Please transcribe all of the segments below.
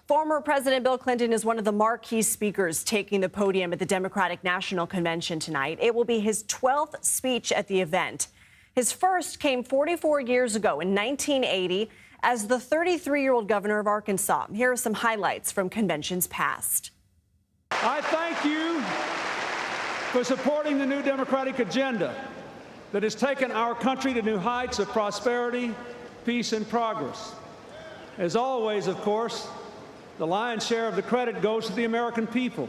Former President Bill Clinton is one of the marquee speakers taking the podium at the Democratic National Convention tonight. It will be his 12th speech at the event. His first came 44 years ago in 1980 as the 33-year-old governor of Arkansas. Here are some highlights from conventions past. I thank you for supporting the new Democratic agenda that has taken our country to new heights of prosperity, peace, and progress. As always, of course, the lion's share of the credit goes to the American people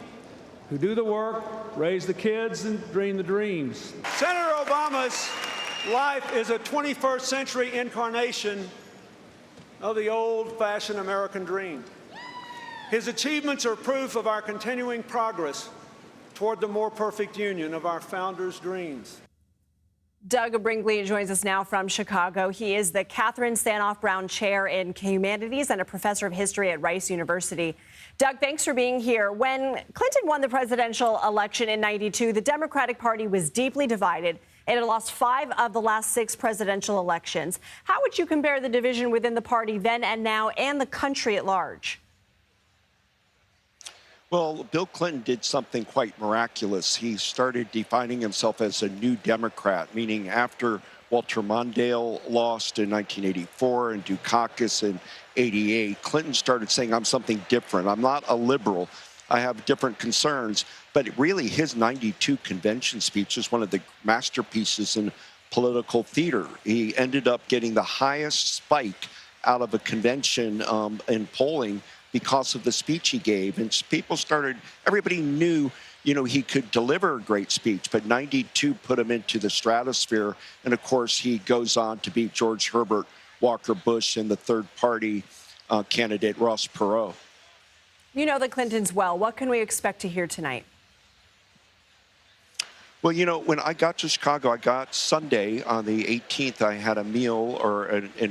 who do the work, raise the kids, and dream the dreams. Senator Obama's life is a 21st century incarnation of the old-fashioned American dream. His achievements are proof of our continuing progress toward the more perfect union of our founders' dreams. Doug Brinkley joins us now from Chicago. He is the Katherine Tsanoff Brown Chair in Humanities and a professor of history at Rice University. Doug, thanks for being here. When Clinton won the presidential election in '92, the Democratic Party was deeply divided and it lost 5 of the last 6 presidential elections. How would you compare the division within the party then and now and the country at large? Well, Bill Clinton did something quite miraculous. He started defining himself as a new Democrat, meaning after Walter Mondale lost in 1984 and Dukakis in '88, Clinton started saying, I'm something different. I'm not a liberal. I have different concerns. But really, his '92 convention speech is one of the masterpieces in political theater. He ended up getting the highest spike out of a convention in polling because of the speech he gave. And people started, everybody knew, he could deliver a great speech, but '92 put him into the stratosphere. And of course, he goes on to beat George Herbert Walker Bush and the third party candidate, Ross Perot. You know the Clintons well. What can we expect to hear tonight? Well, when I got to Chicago, I got Sunday on the 18th. I had a meal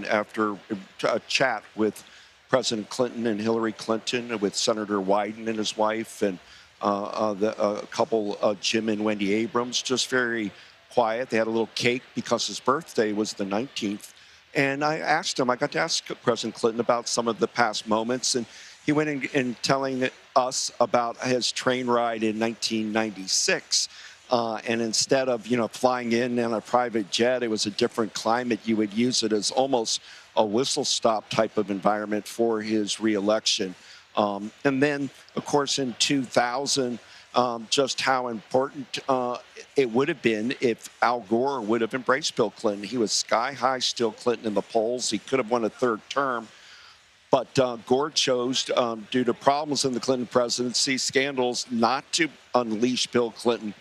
after a chat with President Clinton and Hillary Clinton, with Senator Wyden and his wife, and a couple, Jim and Wendy Abrams, just very quiet. They had a little cake because his birthday was the 19th. And I got to ask President Clinton about some of the past moments. And he went in telling us about his train ride in 1996. And instead of, flying in a private jet, it was a different climate. You would use it as almost a whistle-stop type of environment for his reelection. And then, of course, in 2000, just how important it would have been if Al Gore would have embraced Bill Clinton. He was sky-high still Clinton in the polls. He could have won a third term. But Gore chose, due to problems in the Clinton presidency, scandals, not to unleash Bill Clinton.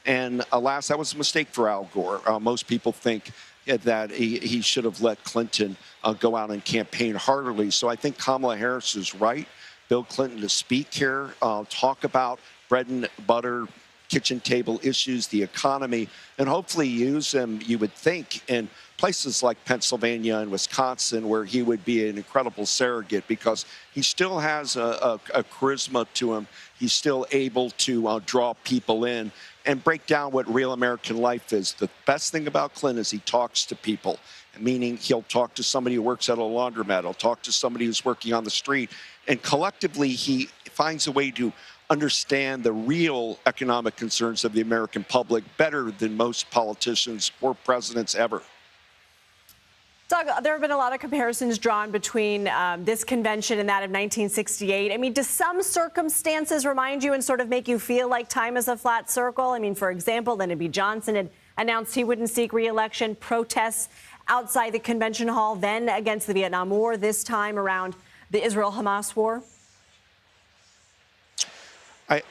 And alas, that was a mistake for Al Gore. Most people think that he should have let Clinton go out and campaign heartily. So I think Kamala Harris is right. Bill Clinton to speak here, talk about bread and butter, kitchen table issues, the economy, and hopefully use him, you would think, in places like Pennsylvania and Wisconsin, where he would be an incredible surrogate because he still has a charisma to him. He's still able to draw people in and break down what real American life is. The best thing about Clinton is he talks to people, meaning he'll talk to somebody who works at a laundromat. He'll talk to somebody who's working on the street. And collectively, he finds a way to understand the real economic concerns of the American public better than most politicians or presidents ever. Doug, there have been a lot of comparisons drawn between this convention and that of 1968. I mean, do some circumstances remind you and sort of make you feel like time is a flat circle? I mean, for example, Lyndon B. Johnson had announced he wouldn't seek re-election. Protests outside the convention hall, then against the Vietnam War, this time around the Israel-Hamas war.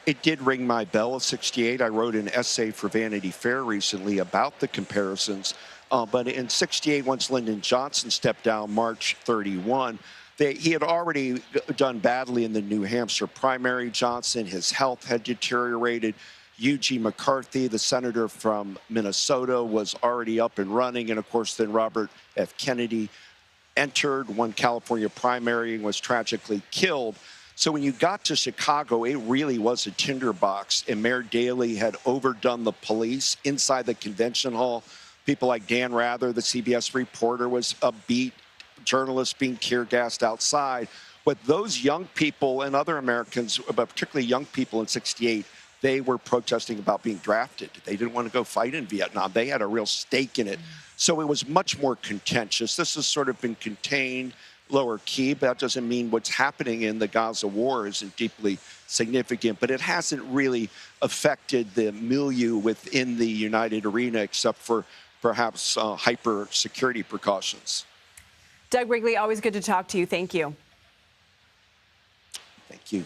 It did ring my bell of '68. I wrote an essay for Vanity Fair recently about the comparisons. But in '68, once Lyndon Johnson stepped down March 31, he had already done badly in the New Hampshire primary. Johnson, his health had deteriorated. Eugene McCarthy, the senator from Minnesota, was already up and running. And of course, then Robert F. Kennedy entered, won California primary, and was tragically killed. So when you got to Chicago, it really was a tinderbox. And Mayor Daley had overdone the police inside the convention hall. People like Dan Rather, the CBS reporter, was a beat journalist being tear gassed outside. But those young people and other Americans, but particularly young people in '68, they were protesting about being drafted. They didn't want to go fight in Vietnam. They had a real stake in it. So it was much more contentious. This has sort of been contained, lower key, but that doesn't mean what's happening in the Gaza war isn't deeply significant. But it hasn't really affected the milieu within the United Arena, except for perhaps hyper security precautions. Doug Brinkley, always good to talk to you. Thank you. Thank you.